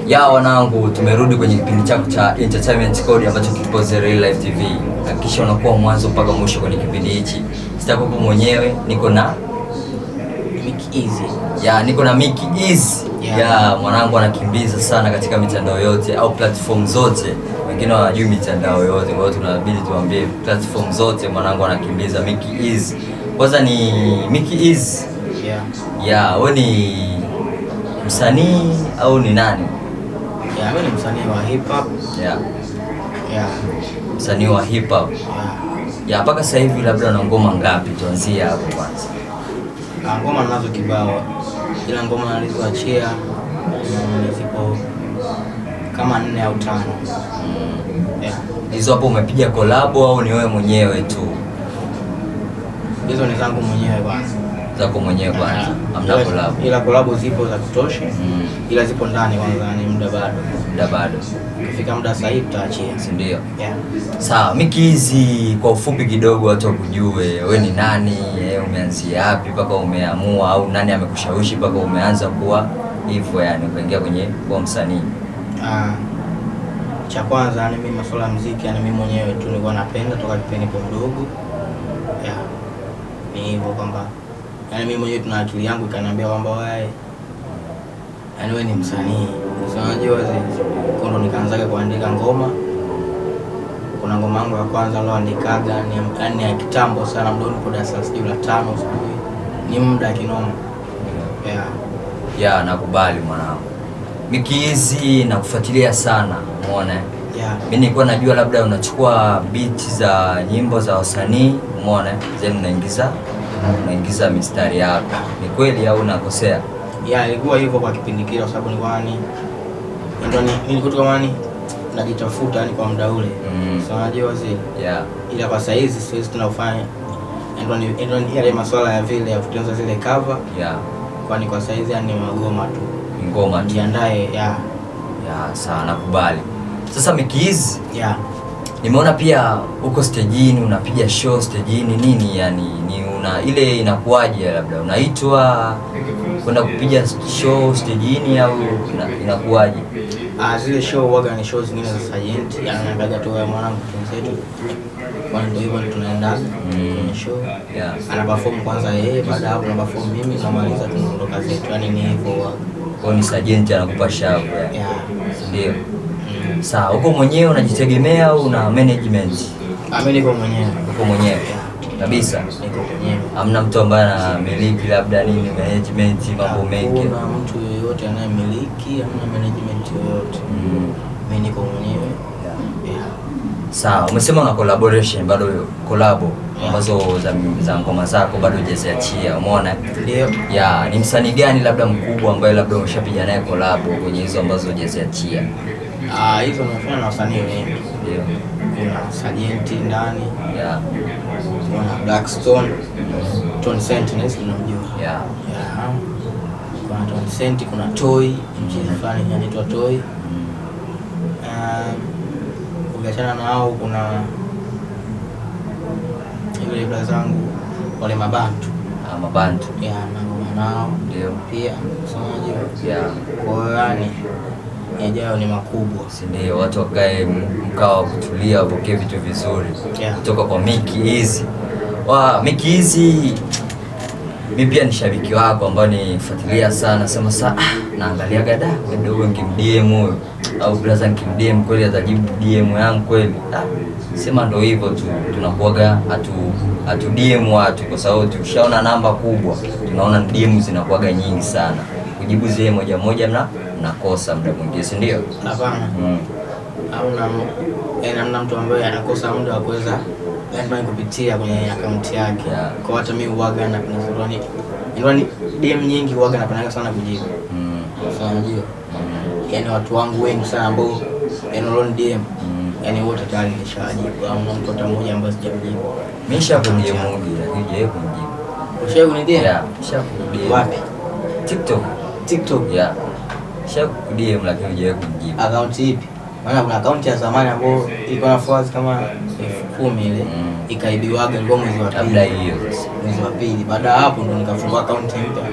Ya wanangu, tumerudi kwenye kipindi chako cha Entertainment Code ambacho kipo Real Life TV. Hakikisha unakuwa mwanzo mpaka mwisho kwenye kipindi hichi. Sitakuwa mwenyewe, niko na Mickey Easy. Ya, niko na Mickey Easy. Ya, mwanangu anakimbiza sana katika mitandao yote au platform zote. Wengine hawajui mitandao yote, kwa hiyo tunabidi tuambie platform zote mwanangu anakimbiza Mickey Easy. Kwanza ni Mickey Easy. Ya, wewe ni msanii au ni nani? Ya, mimi ni msanii wa hip hop. Msanii wa hip hop. Ya, mpaka sasa hivi labda una ngoma ngapi? Tuanzie hapo kwanza. Ngoma nazo kibao. Ila ngoma nilizoachia zipo kama 4 au 5. Hizo hapo umepiga collab au ni wewe mwenyewe tu? Hizo ni zangu mwenyewe kwanza. Zako mwenyewe kwanza. Hamna collab. Ila collab zipo za kutosha. Ila zipo ndani kwanza, ni muda bado. Ukifika muda sahihi tutaachia, si ndio? Sawa, Mickey Easy kwa ufupi kidogo watu wakujue, wewe ni nani, umeanzia wapi mpaka umeamua, au nani amekushawishi mpaka umeanza kuwa hivyo, yani kuingia kwenye kuwa msanii? Cha kwanza ni mimi masuala ya muziki, yani mimi mwenyewe tu nilikuwa napenda toka kipindi kwa mdogo. Ni hivyo kwamba yani mimi mwenyewe tuna akili yangu ikaniambia kwamba wewe yani wewe ni msanii. Unajua ndo nikaanza kuandika ngoma. Kuna ngoma yangu ya kwanza niliyoandikaga ni ya kitambo sana, mdoni kwa darasa la 5 ni muda kinoma. Nakubali mwanangu. Mickey Easy nakufuatilia sana, umeona? Mimi nilikuwa najua labda unachukua beat za nyimbo za wasanii, umeona? Then unaingiza mistari yako. Ni kweli au nakosea? Ilikuwa hivyo kwa kipindi kile, kwa sababu nilikuwa kama najitafuta yani kwa muda ule. Unajua ila kwa sasa hizi siwezi tunafanya ndio ile masuala ya vile ya kutengeneza zile cover. Kwani kwa sasa hizi yani ngoma tu jiandae. Sawa, nakubali. Sasa Mickey Easy, nimeona pia uko stageini unapiga show stageini nini, yani ni ile inakuaje, labda unaitwa kwenda kupiga show stageini au inakuaje? Zile show huaga ni show zingine za Sajenti, yani anapiga tu wewe mwanangu tunzetu. Kwa ndio hivyo tunaenda kwenye show. Ana perform kwanza yeye, baada hapo na perform mimi, tunamaliza tunaondoka zetu. Yani ni hivyo. Kwa ni Sajenti anakupa shavu. Ndio. Sawa, uko mwenyewe unajitegemea au una management? Mimi niko mwenyewe. Uko mwenyewe kabisa? Niko mwenyewe. Hamna mtu ambaye anamiliki labda nini management, mambo mengi? Kuna mtu yeyote anayemiliki, hamna management yoyote. Mimi niko mwenyewe. Sawa, umesema una collaboration, bado collab ambazo za ngoma zako bado hujaziachia, umeona? Ndio. Ni msanii gani labda mkubwa ambaye labda umeshapiga naye collab kwenye hizo ambazo hujaziachia? Hizo nafanya na wasanii wengi. Ndio. Kuna Sajenti ndani. Kuna Blackstone, Tony Sentinels unamjua? Kuna Tony Senti, kuna Toy, mjifani anaitwa Toy. Ukiachana nao kuna yule brother zangu wale Mabantu. Mabantu. Nao ndio pia unajua. Kwa hiyo yani yajayo ni makubwa, si ndio? Watu wakae mkao wa kutulia, wapokee vitu vizuri kutoka kwa Mickey Easy. Mickey Easy, mimi pia ni shabiki wako ambao nifuatilia sana. Sema naangalia gada kidogo nikimdm huyo au brother nikimdm kweli atajibu DM yangu kweli. Sema ndio hivyo tu, tunakuaga atu DM watu kwa sababu tukishaona namba kubwa tunaona DM zinakuaga nyingi sana, kujibu zile moja mnakosa muda mwingine, si ndio? Hapana. Hamna mtu ambaye anakosa muda wa kuweza yani kupitia kwenye akaunti yake. Kwa hata mimi huaga na yani DM nyingi huaga napenda sana kujibu. Unajua yani watu wangu wengi sana ambao enroll DM yani wote tayari nishajibu. Hamna mtu hata mmoja ambaye sijamjibu. Mimi nishakujibu lakini je kujibu. Ushakujibu? Nishakujibu. Wapi? TikTok. Nishakujibu lakini je kujibu. Akaunti ipi? Maana kuna akaunti ya zamani ambayo ilikuwa na followers kama 10,000 ile ikaibiwaga ilikuwa mwezi wa pili. Kabla hiyo mwezi wa pili. Baada hapo ndo nikafungua akaunti mpya.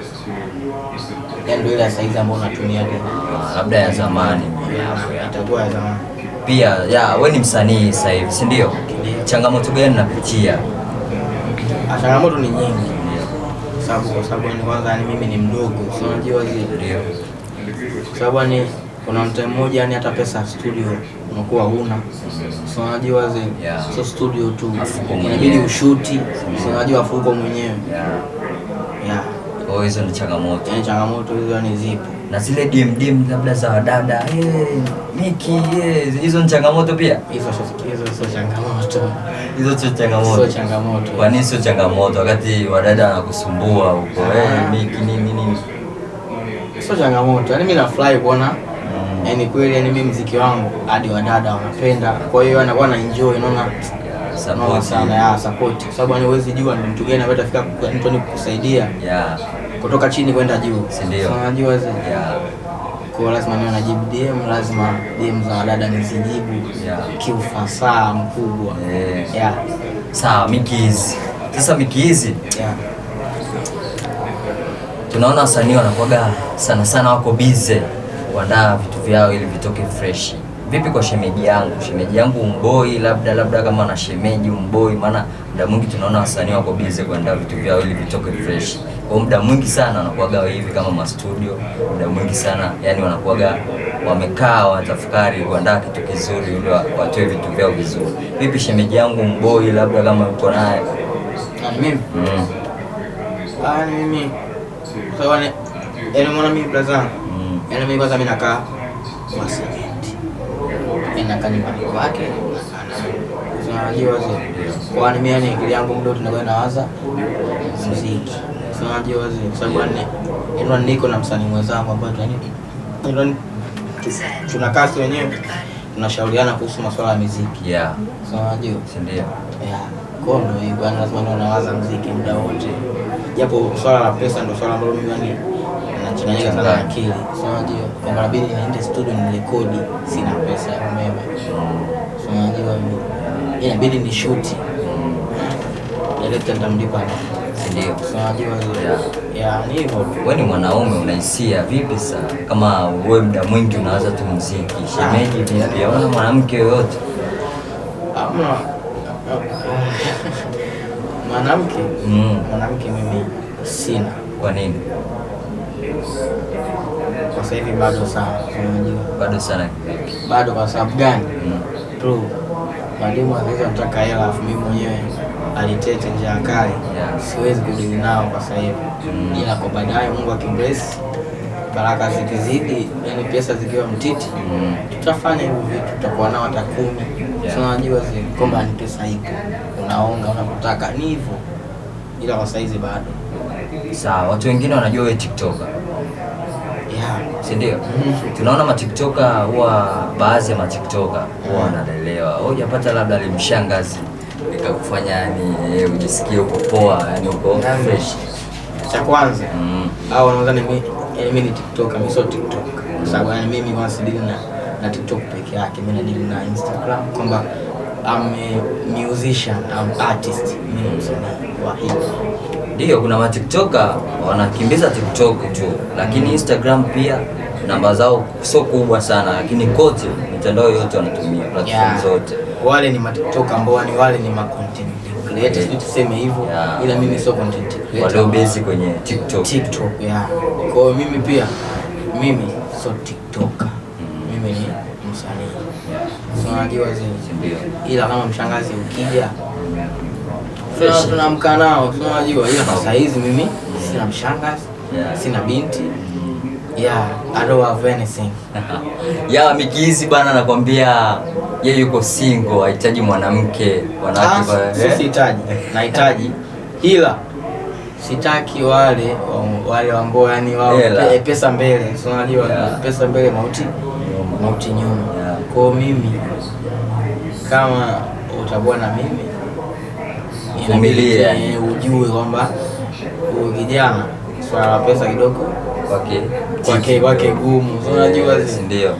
ndio ile size ambayo unatumia labda ya zamani. Itakuwa ya zamani. Pia wewe ni msanii sasa hivi, si ndio? Changamoto gani unapitia? Changamoto ni nyingi. Kwa sababu ni kwanza mimi ni mdogo, si unajua zile. Ndio. Kwa sababu kuna mtu mmoja hata pesa studio unakuwa huna. Si unajua zile. So studio tu. Inabidi ushuti, si unajua afuko mwenyewe. Kwa hizo ni changamoto. Changamoto hizo ni zipo. Na zile dim labda za wadada, Miki, hizo ni changamoto pia? Hizo sio changamoto. Hizo sio changamoto. Sio changamoto. Kwa nini sio changamoto wakati wadada wanakusumbua huko? Miki nini? Sio changamoto. Mimi nafurahi kuona kweli mimi muziki wangu hadi wadada wanapenda. Kwa hiyo anakuwa na enjoy, unaona support sana support. Kwa sababu huwezi jua ni mtu gani anaweza fika mtu kusaidia. Kutoka chini kwenda juu. Ndio. Unajua zile. Kwa lazima niwe najibu DM, lazima DM za wadada nizijibu kiufasaha mkubwa. Sawa, Miki hizi. Sasa Miki hizi. Tunaona wasanii wanakuwaga sana wako busy kuandaa vitu vyao ili vitoke fresh. Vipi kwa shemeji yangu? Shemeji yangu mboi, labda kama na shemeji mboi, maana muda mwingi tunaona wasanii wako busy kuandaa vitu vyao ili vitoke fresh. Kwa muda mwingi sana wanakuwaga hivi kama ma studio, muda mwingi sana wanakuwaga wamekaa wanatafakari kuandaa kitu kizuri ili watoe vitu vyao vizuri. Vipi shemeji yangu mboi, labda kama uko naye? Mimi mimi sawa mwana mimi brother. Mimi kwanza mimi nakaa kwa Cement. Nakaa nyumbani kwake. Unajua zile. Kwa mimi akili yangu muda tunakuwa nawaza muziki. Unajua zile. Kwa sababu niko na msanii mwenzangu ambaye tunakaa wenyewe tunashauriana kuhusu masuala ya muziki. Unajua? Ndio. Kwa hiyo bwana lazima unawaza muziki muda wote. Japo swala la pesa ndio swala ambalo mimi nachanganyika sana akili. Unajua? Kwa maana bidi niende studio nirekodi, sina pesa ya umeme. Unajua? Inabidi ni shoot. Director nitamlipa. Ndio. Unajua? Ni hivyo. Wewe ni mwanaume unahisia vipi sasa? Kama wewe muda mwingi unawaza tu muziki, shemeji pia wana mwanamke yoyote? Mwanamke mimi sina. Kwa nini? Kwa sasa hivi bado sana. Unajua? Bado sana. Bado kwa sababu gani? Bro, mwalimu anaweza kutaka hela afu mimi mwenyewe alitete njia kali. Siwezi kudili nao kwa sasa hivi. Ila kwa baadaye Mungu akimbless, baraka zikizidi, pesa zikiwa mtiti, tutafanya hivyo vitu, tutakuwa nao hata 10. Unajua zile kwamba ni pesa ipo. Unaonga unapotaka ni hivyo. Ila kwa saizi bado. Sawa, watu wengine wanajua wewe TikToker. Si ndio? Tunaona ma TikToker huwa baadhi ya ma TikToker huwa wanalelewa. Hujapata labda alimshangazi ikakufanya ujisikie uko poa, uko fresh. Cha kwanza au wanaanza mimi ni TikToker, mimi sio TikTok. Kwa sababu mimi kwa sidili na TikTok peke yake, mimi nadili na Instagram kwamba I'm a musician, I'm artist, mimi ni msanii wa hip. Ndio, kuna ma TikToker wanakimbiza TikTok tu, lakini Instagram pia namba zao sio kubwa sana, lakini kote mitandao yote wanatumia platform zote. Wale ni ma TikToker ambao wale ni ma content creators, tuseme hivyo, ila mimi sio content creator. Wale basic kwenye TikTok. Kwa hiyo mimi pia sio TikToker. Mimi ni msanii. Unajua zile. Ila kama mshangazi ukija tunamkaa nao, unajua. Ila sasa hizi mimi sina mshangazi, sina binti. I don't have anything. Miki hizi bana nakwambia yeye yuko single, hahitaji mwanamke. Wanawake sihitaji. Nahitaji. Ila sitaki wale ambao wao pesa mbele. Unajua pesa mbele mauti nyuma. Kwa mimi kama utakuwa na mimi familia, ujue kwamba huyu kijana swala la pesa kidogo kwake gumu. Unajua ndio.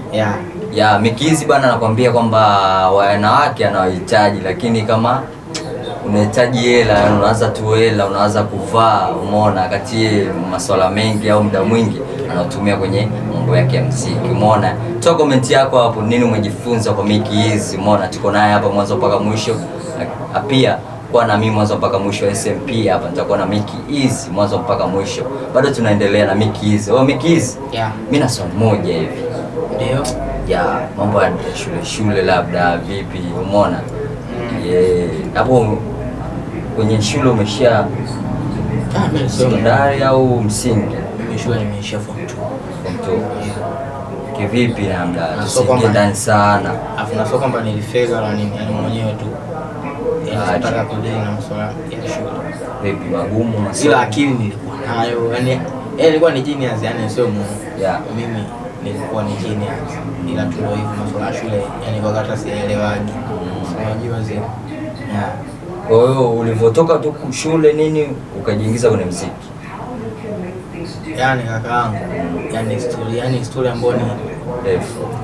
Miki hizi bana nakwambia kwamba wanawake anawahitaji, lakini kama unahitaji hela, unaanza tu hela, unaanza kuvaa, umeona, kati masuala mengi au muda mwingi anatumia kwenye mambo yake ya muziki, umeona. Toa comment yako hapo, nini umejifunza kwa Mickey Eazy, umeona. Tuko naye hapa mwanzo mpaka mwisho, pia kwa na mimi mwanzo mpaka mwisho. SMP hapa nitakuwa na Mickey Eazy mwanzo mpaka mwisho, bado tunaendelea na Mickey Eazy. Mickey Eazy, mimi na swali moja hivi. Ndio. Mambo ya shule labda vipi, umeona? Hapo kwenye shule umeshia sekondari au msingi? Mimi shule nimeishia form 2. Kivipi labda tusiingie ndani sana. Afu na sio kwamba nilifeli wala nini, mwenyewe tu. Nataka kuendelea na masuala ya shule. Vipi magumu masomo? Ila akili nilikuwa nayo, yani ilikuwa ni genius, yani sio mimi nilikuwa ni genius. Ila tu hivyo masuala ya shule, yani kwa hata sielewagi. Unajua zile. Kwa hiyo ulivyotoka tu shule nini ukajiingiza kwenye muziki? Yani kakaangu, yani story ambayo ni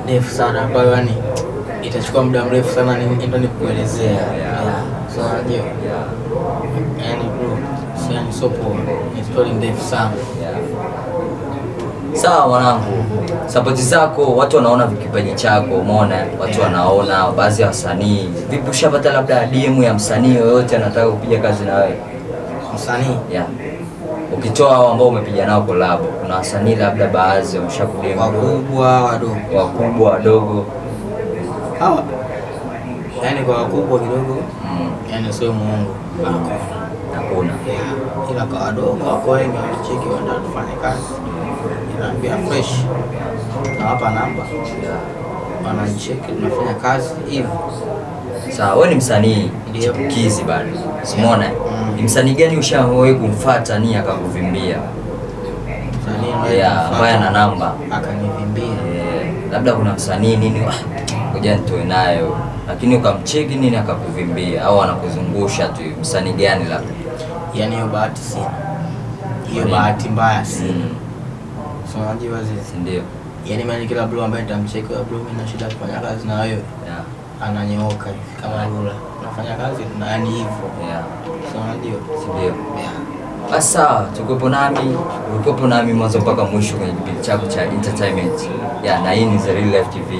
ndefu sana, ambayo yani itachukua muda mrefu sana ndio nikuelezea. So unajua. Yani bro, yani sopo ni story ndefu sana. Sawa mwanangu, support zako, watu wanaona kipaji chako, umeona, watu wanaona baadhi ya wasanii. Vipi, ushapata labda DM ya msanii yoyote anataka kupiga kazi na wewe? Msanii? Ukitoa hao ambao umepiga nao collab, kuna wasanii labda baadhi wameshakudem, wakubwa wadogo? Wakubwa wadogo. Hawa. Yani kwa wakubwa kidogo, yani sio muongo. Hakuna. Ila kwa wadogo wako wengi wanacheki wanataka tufanye kazi. Naambia fresh, na hapa namba, wanacheki tunafanya kazi hivyo. Sawa, wewe ni msanii chipukizi bado, umeona? Ni msanii gani ushawahi kumfuata ni akakuvimbia? Msanii ambaye ana namba akanivimbia? Labda kuna msanii nini, ngoja nitoe nayo, lakini ukamcheki nini akakuvimbia au anakuzungusha tu, msanii gani labda? Yani hiyo bahati sina, hiyo bahati mbaya sina. So unajua zile, ndio. Yani mimi kila bro ambaye nitamcheki, bro mimi na shida kufanya kazi na wewe, ananyooka hivi kama rula, tunafanya kazi na yani hivyo. So unajua, ndio. Sasa ulikuwepo nami mwanzo mpaka mwisho kwenye kipindi chako cha entertainment. Na hii ni The Real Life TV.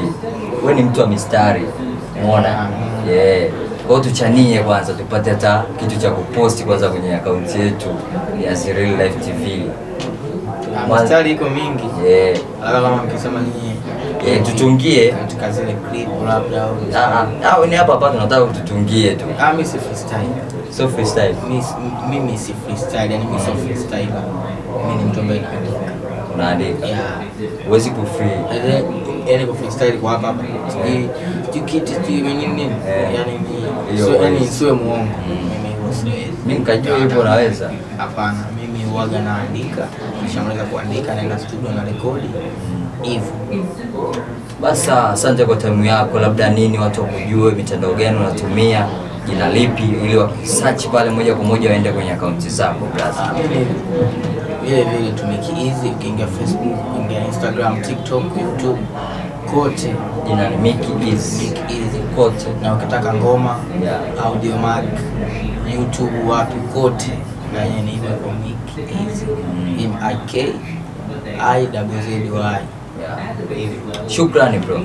Wewe ni mtu wa mistari, umeona? Kwa hiyo tuchanie kwanza tupate hata kitu cha kuposti kwanza kwenye akaunti yetu ya The Real Life TV. Mistari iko mingi. Kama mkisema nyinyi tutungie katika zile clip labda au ni hapa tunataka tutungie tu. Mimi si freestyle. So freestyle. Mimi si freestyle, yani mimi si freestyle. Mimi ni mtu ambaye unaandika. Huwezi ku free. Yani ku freestyle kwa hapa. Nini? Yani sio muongo. Mimi nikajua hivyo naweza. Hapana, mimi huaga naandika, nishamaliza kuandika naenda studio na rekodi hivyo. Basi asante kwa time yako, labda nini watu wakujue, mitandao gani unatumia, jina lipi, ili wakisearch pale moja kwa moja waende kwenye akaunti zako brother? Vile tu Mickey Eazy, ukiingia Facebook, ukiingia Instagram, TikTok, YouTube, kote jina ni Mickey Eazy kote. Na ukitaka ngoma, audio mark, YouTube, wapi kote, na yeye ni hivyo kwa Mickey Eazy. MIKIZZY. Shukrani bro.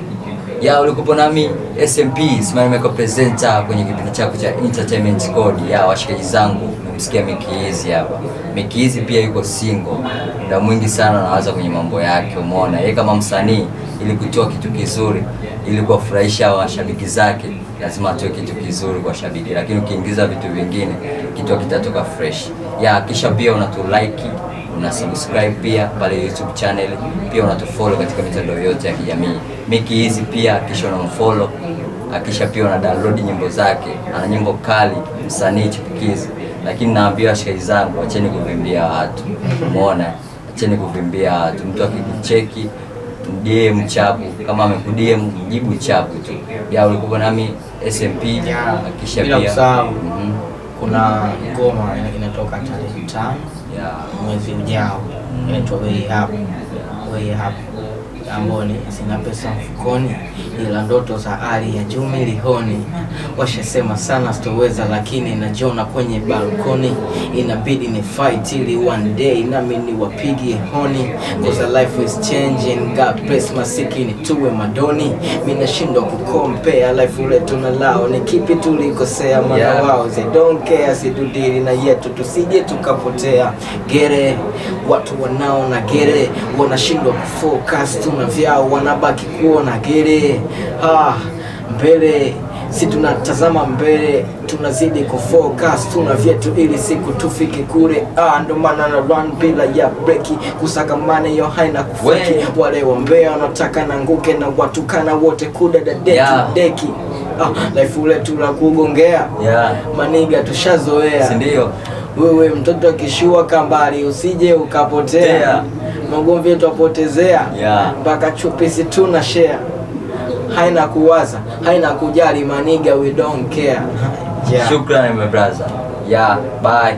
Ulikuwa nami SMP Smile Makeup presenter kwenye kipindi chako cha Entertainment Code. Washikaji zangu, mmemsikia Mickey Eazy hapa. Mickey Eazy pia yuko single. Muda mwingi sana anawaza kwenye mambo yake, umeona? Yeye kama msanii, ili kutoa kitu kizuri, ili kuwafurahisha washabiki zake, lazima atoe kitu kizuri kwa shabiki, lakini ukiingiza vitu vingine kitu kitatoka fresh. Kisha pia unatulike, una subscribe pia pale YouTube channel, pia unatufollow katika mitandao yote ya kijamii. Mickey Eazy pia kisha unamfollow, kisha pia una download nyimbo zake, ana nyimbo kali, msanii chipukizi. Lakini naambia washikaji zangu, acheni kuvimbia watu, umeona? Acheni kuvimbia watu. Mtu akikucheki DM chapu, kama amekudm jibu chapu tu. Ulikuwa nami SMP, kisha pia kuna ngoma inatoka tarehe 5 mwezi ujao, inaitwa Way Up. amboni, sina pesa mfukoni, ila ndoto za hali ya juu milioni. Washasema sana sitoweza, lakini najiona kwenye balkoni. Inabidi ni fight ili one day nami niwapige honi, cause life is changing, God bless masikini tuwe madoni. Mimi nashindwa kucompare life letu na lao, ni kipi tulikosea? Maana wao they don't care, situdili na yetu tusije tukapotea. Gere watu wanaona gere, wanashindwa kufocus, tuna vyao wanabaki kuona gere. Mbele si tunatazama mbele, tunazidi kufocus, tuna vyetu ili siku tufike kule. Ndo maana na run bila ya breki, kusaka mane yo haina kufeki. Wale wambea wanataka nanguke na watu kana wote kudada deki. Life letu la kugongea, maniga tushazoea. Sindio? Wewe mtoto akishua kambali usije ukapotea. Magomvi yetu apotezea, mpaka chupisi tuna share. Haina kuwaza, haina kujali maniga, we don't care. Shukrani my brother. Bye.